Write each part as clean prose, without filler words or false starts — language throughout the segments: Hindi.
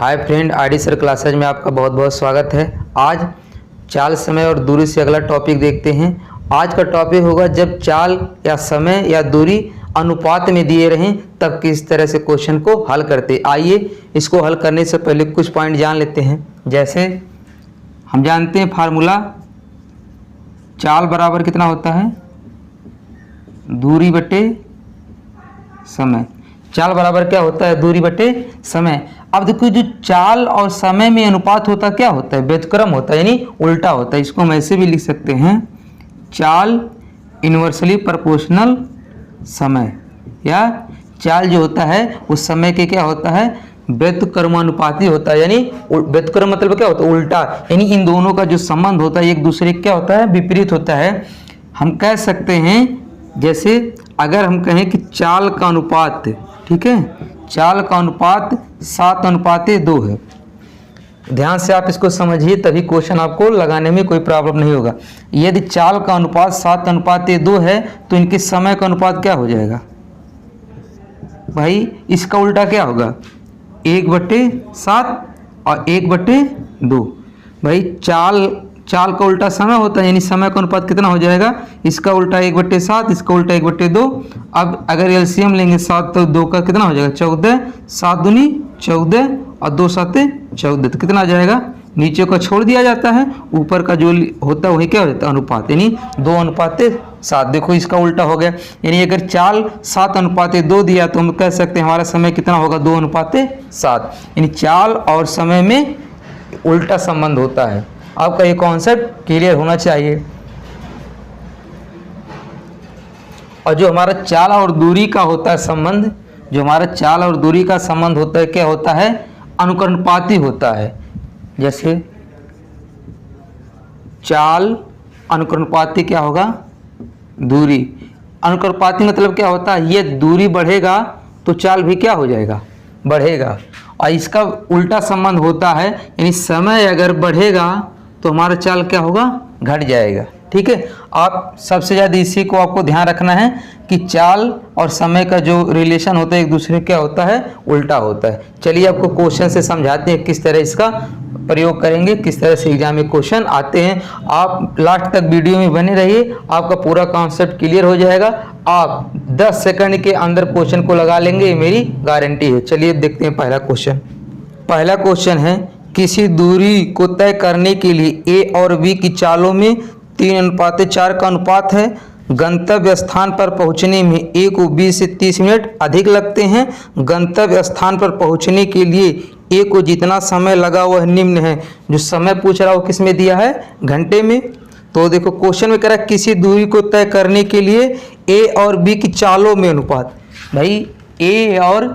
Hi friend, ID sir classes में आपका बहुत बहुत स्वागत है। आज चाल, समय और दूरी से अगला टॉपिक देखते हैं। आज का टॉपिक होगा जब चाल या समय या दूरी अनुपात में दिए रहें तब किस तरह से क्वेश्चन को हल करते। आइए इसको हल करने से पहले कुछ पॉइंट जान लेते हैं। जैसे हम जानते हैं फार्मूला, चाल बराबर कितना होता है, दूरी बटे समय। चाल बराबर क्या होता है, दूरी बटे समय। अब देखो जो चाल और समय में अनुपात होता क्या होता है, व्युत्क्रम होता है, यानी उल्टा होता है। इसको हम ऐसे भी लिख सकते हैं, चाल इन्वर्सली प्रोपोर्शनल समय, या चाल जो होता है उस समय के क्या होता है, व्युत्क्रमानुपाती होता है। यानी व्युत्क्रम मतलब क्या होता है, उल्टा, यानी इन दोनों का जो संबंध होता है एक दूसरे क्या होता है, विपरीत होता है। हम कह सकते हैं जैसे अगर हम कहें कि चाल का अनुपात, ठीक है, चाल का अनुपात 7:2 है। ध्यान से आप इसको समझिए, तभी क्वेश्चन आपको लगाने में कोई प्रॉब्लम नहीं होगा। यदि चाल का अनुपात 7:2 है तो इनके समय का अनुपात क्या हो जाएगा भाई, इसका उल्टा क्या होगा, 1/7 और 1/2। भाई चाल का उल्टा समय होता है, यानी समय का अनुपात कितना हो जाएगा, इसका उल्टा 1/7, इसका उल्टा 1/2। अब अगर एलसीएम लेंगे 7 तो 2 का कितना हो जाएगा, 14, 7 दूनी 14 और 2 7 14, तो कितना आ जाएगा, नीचे का छोड़ दिया जाता है, ऊपर का जो होता है वही क्या हो जाता है, अनुपात, यानी 2:7। देखो इसका उल्टा हो गया। यानी अगर चाल 7:2 दिया तो हम कह सकते हैं हमारा समय कितना होगा, 2:7। यानी चाल और समय में उल्टा संबंध होता है। आपका ये कॉन्सेप्ट क्लियर होना चाहिए। और जो हमारा चाल और दूरी का होता है संबंध, जो हमारा चाल और दूरी का संबंध होता है क्या होता है, अनुकरणपाती होता है। जैसे चाल अनुकरणपाती क्या होगा, दूरी। अनुकरणपाती मतलब क्या होता है, ये दूरी बढ़ेगा तो चाल भी क्या हो जाएगा, बढ़ेगा। और इसका उल्टा संबंध होता है, यानी समय अगर बढ़ेगा तो हमारा चाल क्या होगा, घट जाएगा। ठीक है, आप सबसे ज़्यादा इसी को आपको ध्यान रखना है कि चाल और समय का जो रिलेशन होता है एक दूसरे क्या होता है, उल्टा होता है। चलिए आपको क्वेश्चन से समझाते हैं किस तरह इसका प्रयोग करेंगे, किस तरह से एग्जाम में क्वेश्चन आते हैं। आप लास्ट तक वीडियो में बने रहिए, आपका पूरा कॉन्सेप्ट क्लियर हो जाएगा। आप 10 सेकंड के अंदर क्वेश्चन को लगा लेंगे, ये मेरी गारंटी है। चलिए देखते हैं पहला क्वेश्चन। पहला क्वेश्चन है, किसी दूरी को तय करने के लिए ए और बी की चालों में 3:4 का अनुपात है। गंतव्य स्थान पर पहुंचने में ए को 20 से 30 मिनट अधिक लगते हैं। गंतव्य स्थान पर पहुंचने के लिए ए को जितना समय लगा वह निम्न है। जो समय पूछ रहा हो किस में दिया है, घंटे में। तो देखो क्वेश्चन में कह रहा है किसी दूरी को तय करने के लिए ए और बी की चालों में अनुपात। भाई ए और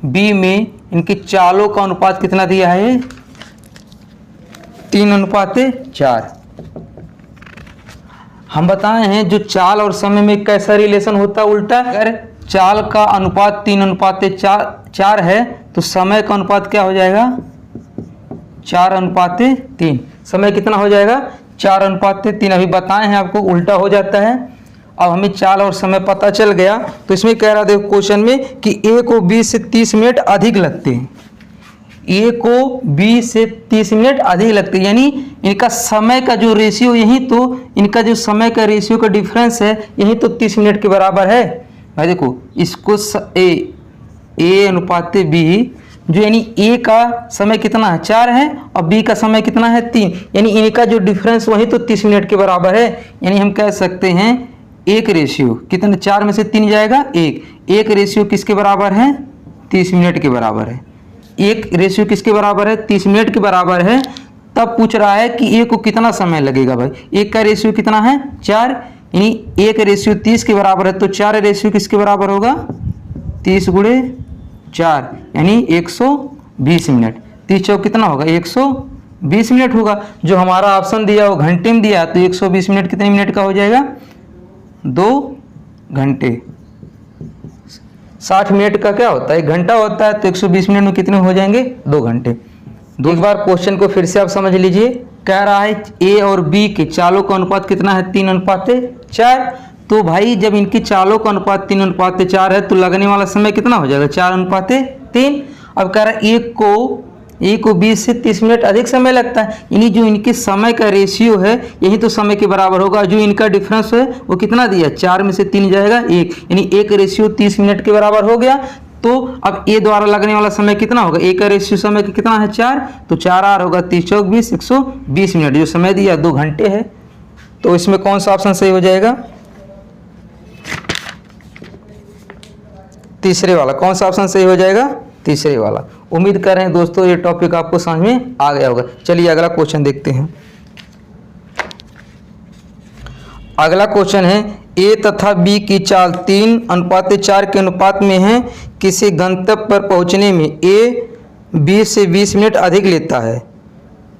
बी में इनकी चालों का अनुपात कितना दिया है, 3:4। हम बताए हैं जो चाल और समय में कैसा रिलेशन होता है, उल्टा। अगर चाल का अनुपात 3:4 है तो समय का अनुपात क्या हो जाएगा, 4:3। समय कितना हो जाएगा, 4:3। अभी बताए हैं आपको, उल्टा हो जाता है। अब हमें चाल और समय पता चल गया तो इसमें कह रहा देखो क्वेश्चन में कि ए को 20 से 30 मिनट अधिक लगते हैं। ए को 20 से 30 मिनट अधिक लगते हैं, यानी इनका समय का जो रेशियो, यही तो इनका जो समय का रेशियो का डिफरेंस है, यही तो 30 मिनट के बराबर है। भाई देखो इसको ए अनुपात बी, जो यानी ए का समय कितना है, 4 है, और बी का समय कितना है, 3, यानी इनका जो डिफरेंस वही तो 30 मिनट के बराबर है। यानी हम कह सकते हैं एक रेशियो कितना, 4 में से 3 जाएगा, एक रेशियो किसके बराबर है, 30 मिनट के बराबर है। एक रेशियो किसके बराबर है, 30 मिनट के बराबर है। तब पूछ रहा है कि ए को कितना समय लगेगा। भाई एक का रेशियो कितना है, 4, यानी एक रेशियो 30 के बराबर है, तो 4 रेशियो किसके बराबर होगा, 30 × 4 यानी 120 मिनट। 30 चौक कितना होगा, 120 मिनट होगा। जो हमारा ऑप्शन दिया वो घंटे में दिया, तो 120 मिनट कितने मिनट का हो जाएगा, 2 घंटे। 60 मिनट का क्या होता है, 1 घंटा होता है, तो 120 मिनट में कितने हो जाएंगे, 2 घंटे। एक बार क्वेश्चन को फिर से आप समझ लीजिए। कह रहा है ए और बी के चालों का अनुपात कितना है, 3:4। तो भाई जब इनकी चालों का अनुपात 3:4 है तो लगने वाला समय कितना हो जाएगा, 4:3। अब कह रहा है एक को ए को 20 से 30 मिनट अधिक समय लगता है, यानी जो इनके समय का रेशियो है यही तो समय के बराबर होगा। जो इनका डिफरेंस है वो कितना दिया, 4 में से 3 जाएगा 1, यानी ए का रेशियो 30 मिनट के बराबर हो गया। तो अब ए द्वारा लगने वाला समय कितना होगा, ए का रेशियो समय का कितना है 4, तो 4 आर होगा 30 चौक 20, 120 मिनट। जो समय दिया 2 घंटे है। तो इसमें कौन सा ऑप्शन सही हो जाएगा, तीसरे वाला। कौन सा ऑप्शन सही हो जाएगा, तीसरे वाला। उम्मीद कर रहे हैं दोस्तों ये टॉपिक आपको समझ में आ गया होगा। चलिए अगला क्वेश्चन देखते हैं। अगला क्वेश्चन है ए तथा बी की चाल 3:4 के अनुपात में है। किसी गंतव्य पर पहुंचने में ए 20 से 20 मिनट अधिक लेता है।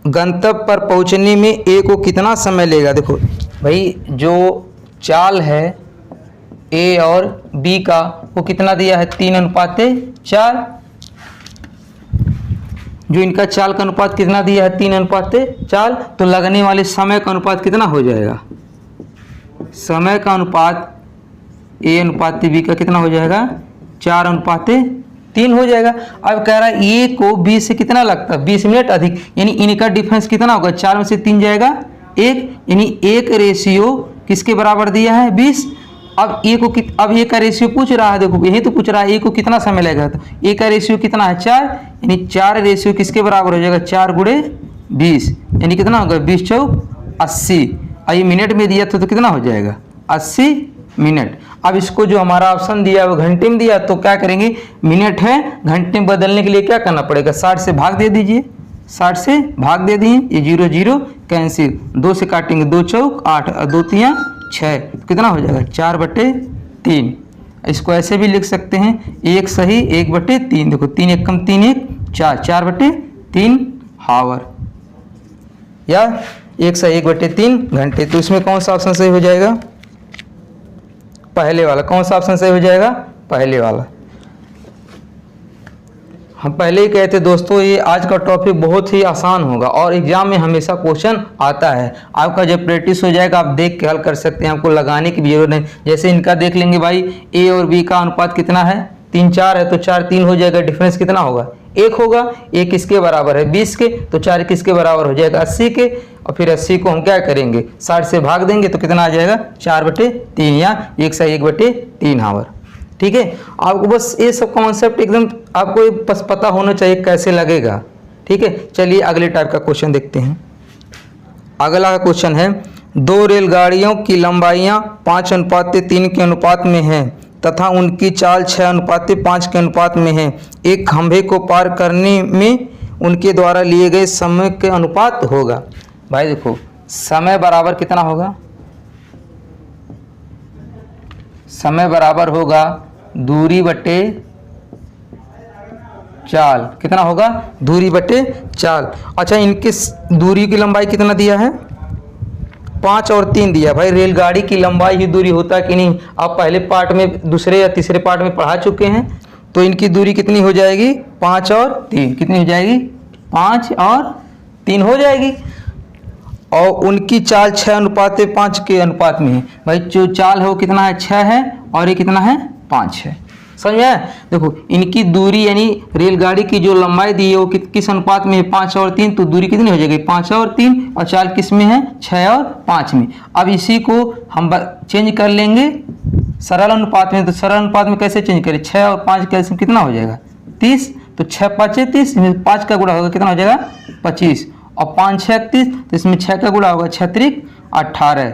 गंतव्य पर पहुंचने में ए को कितना समय लेगा। देखो भाई जो चाल है ए और बी का वो कितना दिया है, 3:4। जो इनका चाल का अनुपात कितना दिया है, 3:4। तो लगने वाले समय का अनुपात कितना हो जाएगा, समय का अनुपात ए अनुपात बी का कितना हो जाएगा, 4:3 हो जाएगा। अब कह रहा है ए को 20 से कितना लगता है, 20 मिनट अधिक, यानी इनका डिफरेंस कितना होगा, 4 में से 3 जाएगा 1, यानी एक रेशियो किसके बराबर दिया है, 20। अब ए को अब ए का रेशियो पूछ रहा है, देखो यही तो पूछ रहा है ए को कितना समय लगेगा। तो ए का रेशियो कितना है 4, यानी 4 रेशियो किसके बराबर हो जाएगा, 4 गुणे 20, यानी कितना होगा 20 चौक 80। और ये मिनट में दिया तो कितना हो जाएगा 80 मिनट। अब इसको जो हमारा ऑप्शन दिया वो घंटे में दिया, तो क्या करेंगे, मिनट है घंटे में बदलने के लिए क्या करना पड़ेगा, 60 से भाग दे दीजिए, 60 से भाग दे दिए, ये 0 0 कैंसिल, 2 से काटेंगे 2 चौक 8 और 2 3 6, कितना हो जाएगा 4/3। इसको ऐसे भी लिख सकते हैं 1 सही 1/3। देखो 3 एकम 3 1 4, 4/3 हावर, या 1 सही 1/3 घंटे। तो इसमें कौन सा ऑप्शन सही हो जाएगा, पहले वाला। कौन सा ऑप्शन सही हो जाएगा, पहले वाला। हम पहले ही कहते दोस्तों ये आज का टॉपिक बहुत ही आसान होगा और एग्जाम में हमेशा क्वेश्चन आता है। आपका जब प्रैक्टिस हो जाएगा आप देख के हल कर सकते हैं, आपको लगाने की भी जरूरत नहीं। जैसे इनका देख लेंगे भाई, ए और बी का अनुपात कितना है, 3:4 है, तो 4:3 हो जाएगा। डिफरेंस कितना होगा, 1 होगा। ए किसके बराबर है 20 के, तो 4 किसके बराबर हो जाएगा 80 के। और फिर 80 को हम क्या करेंगे 60 से भाग देंगे, तो कितना आ जाएगा 4/3, या 1 से 1/3 हावर। ठीक है, आपको बस ये सब कॉन्सेप्ट एकदम आपको बस पता होना चाहिए कैसे लगेगा। ठीक है, चलिए अगले टाइप का क्वेश्चन देखते हैं। अगला क्वेश्चन है 2 रेलगाड़ियों की लंबाइयाँ 5:3 के अनुपात में हैं तथा उनकी चाल 6:5 के अनुपात में है। एक खंभे को पार करने में उनके द्वारा लिए गए समय के अनुपात होगा। भाई देखो समय बराबर कितना होगा, समय बराबर होगा दूरी बटे चाल। कितना होगा, दूरी बटे चाल। अच्छा इनकी दूरी की लंबाई कितना दिया है, 5 और 3 दिया। भाई रेलगाड़ी की लंबाई ही दूरी होता कि नहीं, आप पहले पार्ट में दूसरे या तीसरे पार्ट में पढ़ा चुके हैं। तो इनकी दूरी कितनी हो जाएगी, 5 और 3, कितनी हो जाएगी 5 और 3 हो जाएगी। और उनकी चाल 6:5 के अनुपात में है। भाई जो चाल है वो कितना है 6 है और ये कितना है 5 है। समझ में आया। देखो इनकी दूरी यानी रेलगाड़ी की जो लंबाई दी है वो किस अनुपात में है 5 और 3, तो दूरी कितनी हो जाएगी 5 और 3, और चाल किस में है 6 और 5 में। अब इसी को हम चेंज कर लेंगे सरल अनुपात में। तो सरल अनुपात में कैसे चेंज करें, 6 और 5 कैसे कितना हो जाएगा 30, तो 6 5 30, 5 का गुणा होगा कितना हो जाएगा 25, और 5 6 30, तो इसमें 6 का गुणा होगा 6 3 18,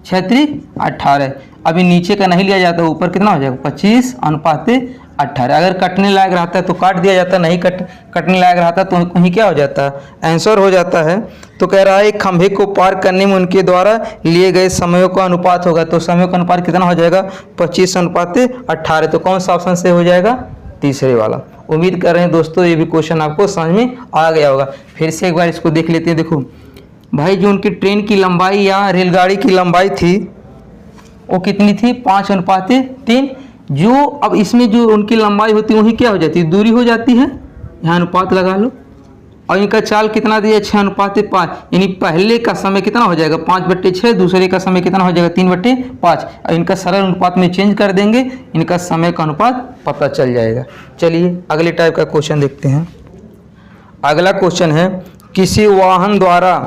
6 3 18। अभी नीचे का नहीं लिया जाता, ऊपर कितना हो जाएगा 25:18। अगर कटने लायक रहता है तो काट दिया जाता, नहीं कटने लायक रहता तो कहीं क्या हो जाता, आंसर हो जाता है। तो कह रहा है एक खंभे को पार करने में उनके द्वारा लिए गए समयों का अनुपात होगा। तो समय का अनुपात कितना हो जाएगा 25:18। तो कौन सा ऑप्शन से हो जाएगा, तीसरे वाला। उम्मीद कर रहे हैं दोस्तों ये भी क्वेश्चन आपको समझ में आ गया होगा। फिर से एक बार इसको देख लेते हैं। देखो भाई जो उनकी ट्रेन की लंबाई या रेलगाड़ी की लंबाई थी वो कितनी थी 5:3। जो अब इसमें जो उनकी लंबाई होती है वही क्या हो जाती है, दूरी हो जाती है। यहाँ अनुपात लगा लो। और इनका चाल कितना दिया 6:5, यानी पहले का समय कितना हो जाएगा 5/6, दूसरे का समय कितना हो जाएगा 3/5। और इनका सरल अनुपात में चेंज कर देंगे, इनका समय का अनुपात पता चल जाएगा। चलिए अगले टाइप का क्वेश्चन देखते हैं। अगला क्वेश्चन है, किसी वाहन द्वारा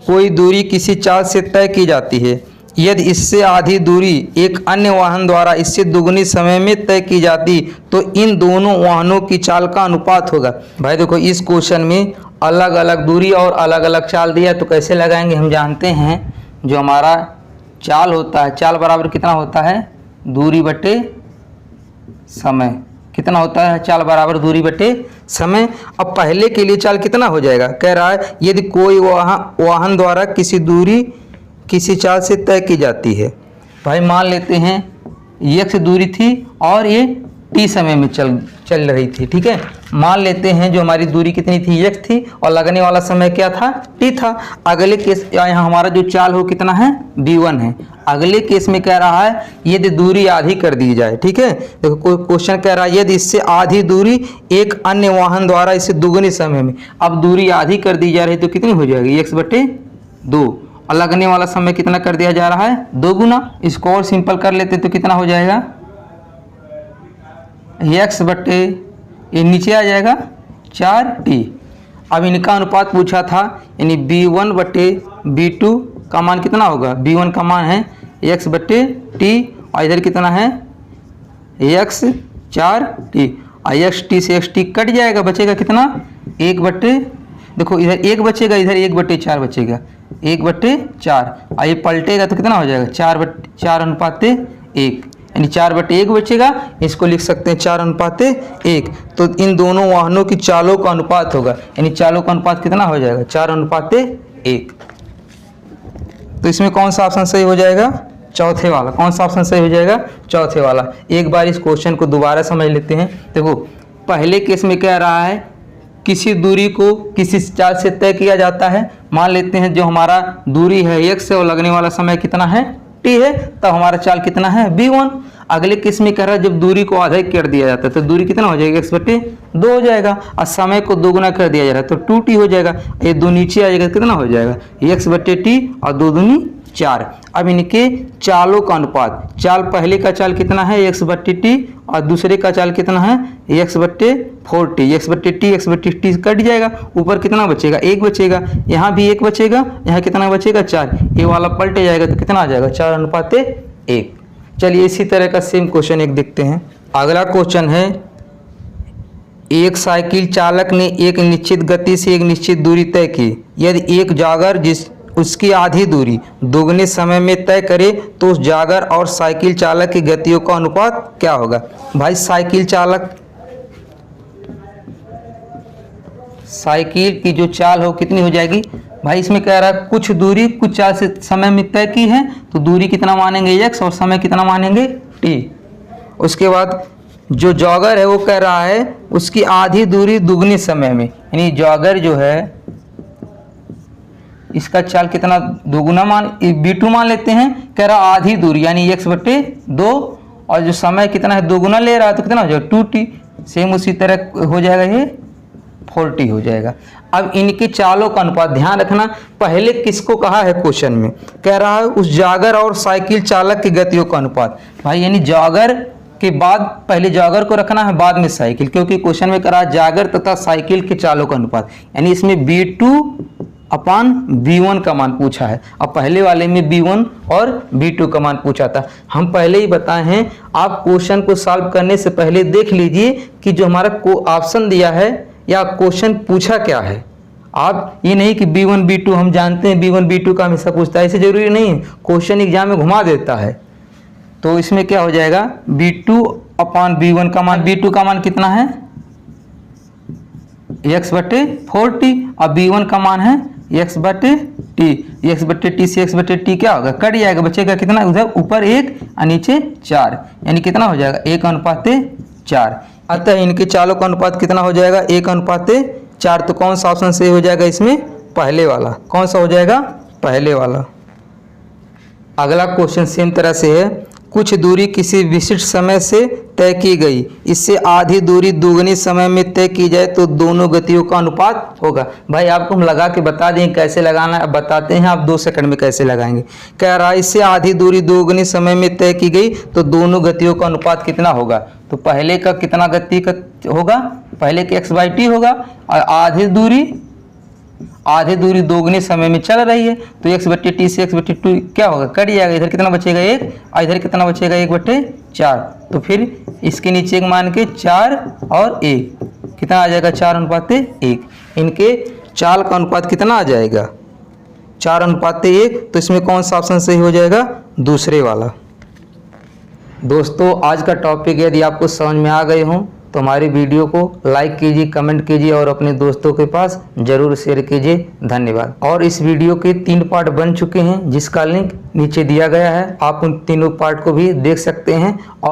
कोई दूरी किसी चाल से तय की जाती है, यदि इससे आधी दूरी एक अन्य वाहन द्वारा इससे दुगनी समय में तय की जाती तो इन दोनों वाहनों की चाल का अनुपात होगा। भाई देखो, इस क्वेश्चन में अलग अलग दूरी और अलग अलग चाल दिया, तो कैसे लगाएंगे हम जानते हैं। जो हमारा चाल होता है, चाल बराबर कितना होता है, दूरी बटे समय। कितना होता है चाल बराबर दूरी बटे समय। अब पहले के लिए चाल कितना हो जाएगा, कह रहा है यदि कोई वाहन द्वारा किसी दूरी किसी चाल से तय की जाती है। भाई मान लेते हैं x दूरी थी और ये t समय में चल रही थी, ठीक है। मान लेते हैं जो हमारी दूरी कितनी थी, x थी, और लगने वाला समय क्या था, t था। अगले केस यहाँ हमारा जो चाल हो कितना है, b1 है। अगले केस में कह रहा है यदि दूरी आधी कर दी जाए, ठीक है। देखो क्वेश्चन कह रहा है यदि इससे आधी दूरी एक अन्य वाहन द्वारा इससे दुगनी समय में। अब दूरी आधी कर दी जा रही तो कितनी हो जाएगी, x/2, और लगने वाला समय कितना कर दिया जा रहा है, 2 गुना। इसको और सिंपल कर लेते तो कितना हो जाएगा, x/, ये नीचे आ जाएगा 4t। अब इनका अनुपात पूछा था, यानी b1/b2 का मान कितना होगा, b1 का मान है x/t, और इधर कितना है x4t, और xt से xt कट जाएगा, बचेगा कितना 1/, देखो इधर 1 बचेगा, इधर 1/4 बचेगा, 1/4, और ये पलटेगा तो कितना हो जाएगा 4/4:1, यानी 4/1 बचेगा। इसको लिख सकते हैं 4/1। तो इन दोनों वाहनों की चालों का अनुपात होगा, यानी चालों का अनुपात कितना हो जाएगा, 4/1। तो इसमें कौन सा ऑप्शन सही हो जाएगा, चौथे वाला। कौन सा ऑप्शन सही हो जाएगा, चौथे वाला। एक बार इस क्वेश्चन को दोबारा समझ लेते हैं। देखो पहले केस में कह रहा है किसी दूरी को किसी चाल से तय किया जाता है। मान लेते हैं जो हमारा दूरी है x है और लगने वाला समय कितना है, t है, तब हमारा चाल कितना है, b1। अगले केस में कह रहा है जब दूरी को आधा कर दिया जाता है तो दूरी कितना हो जाएगा, x/2 हो जाएगा, और समय को 2 गुना कर दिया जा रहा है तो 2t हो जाएगा। ये 2 नीचे आ जाएगा, कितना हो जाएगा, x/t, और 2 दूनी 4। अब इनके चालों का अनुपात, चाल पहले का चाल कितना है, x/t, और दूसरे का चाल कितना है, x/4t। x/t कट जाएगा, ऊपर कितना बचेगा, 1 बचेगा, यहाँ भी 1 बचेगा, यहाँ कितना बचेगा 4, ये वाला पलट जाएगा तो कितना आ जाएगा 4/1। चलिए इसी तरह का सेम क्वेश्चन एक देखते हैं। अगला क्वेश्चन है, एक साइकिल चालक ने एक निश्चित गति से एक निश्चित दूरी तय की। यदि एक जागर उसकी आधी दूरी दोगुने समय में तय करे तो उस जागर और साइकिल चालक की गतियों का अनुपात क्या होगा। भाई साइकिल की जो चाल हो कितनी हो जाएगी। भाई इसमें कह रहा है कुछ दूरी कुछ चाल से समय में तय की है, तो दूरी कितना मानेंगे x और समय कितना मानेंगे t। उसके बाद जो जॉगर है वो कह रहा है उसकी आधी दूरी दुगनी समय में, यानी जॉगर जो है इसका चाल कितना दोगुना b2 मान लेते हैं। कह रहा आधी दूरी यानी x/2, और जो समय कितना है 2 गुना ले रहा है तो कितना हो जाएगा 2t। सेम उसी तरह हो जाएगा, ये 4t हो जाएगा। अब इनके चालों का अनुपात ध्यान रखना, पहले किसको कहा है क्वेश्चन में, कह रहा है उस जागर और साइकिल चालक की गतियों का अनुपात। भाई यानी जागर के बाद पहले जागर को रखना है, बाद में साइकिल, क्योंकि क्वेश्चन में कह रहा है जागर तथा साइकिल के चालों का अनुपात, यानी इसमें b2/b1 का मान पूछा है। अब पहले वाले में b1 और b2 का मान पूछा था। हम पहले ही बताए हैं, आप क्वेश्चन को सॉल्व करने से पहले देख लीजिए कि जो हमारा ऑप्शन दिया है या क्वेश्चन पूछा क्या है। आप ये नहीं कि b1 b2 हम जानते हैं, b1 b2 का हमेशा पूछता है, ऐसे जरूरी नहीं है, क्वेश्चन एग्जाम में घुमा देता है। तो इसमें क्या हो जाएगा, b2/b1 का मान, b2 का मान कितना है x/4t, और b1 का मान है x/t। x/t से x/t क्या होगा, कट जाएगा, बचेगा कितना, उधर ऊपर 1 और नीचे 4, यानी कितना हो जाएगा 1/4। अतः इनके चालों का अनुपात कितना हो जाएगा 1/4। तो कौन सा ऑप्शन सही हो जाएगा इसमें, पहले वाला। कौन सा हो जाएगा, पहले वाला। अगला क्वेश्चन सेम तरह से है, कुछ दूरी किसी विशिष्ट समय से तय की गई, इससे आधी दूरी दुगनी समय में तय की जाए तो दोनों गतियों का अनुपात होगा। भाई आपको हम लगा के बता दें कैसे लगाना है, अब बताते हैं आप 2 सेकंड में कैसे लगाएंगे। कह रहा है इससे आधी दूरी दुगनी समय में तय की गई तो दोनों गतियों का अनुपात कितना होगा। तो पहले का कितना गति का होगा, पहले के x/t होगा और आधी दूरी दोगुने समय में चल रही है तो x/t से x/2 क्या होगा, कट जाएगा। इधर कितना बचेगा 1 और इधर कितना बचेगा 1/4। तो फिर इसके नीचे एक मान के 4 और 1 कितना आ जाएगा 4:1। इनके चाल का अनुपात कितना आ जाएगा 4:1। तो इसमें कौन सा ऑप्शन सही हो जाएगा, दूसरे वाला। दोस्तों आज का टॉपिक यदि आपको समझ में आ गए हों तो हमारी वीडियो को लाइक कीजिए, कमेंट कीजिए और अपने दोस्तों के पास ज़रूर शेयर कीजिए। धन्यवाद। और इस वीडियो के 3 पार्ट बन चुके हैं जिसका लिंक नीचे दिया गया है, आप उन तीनों पार्ट को भी देख सकते हैं। और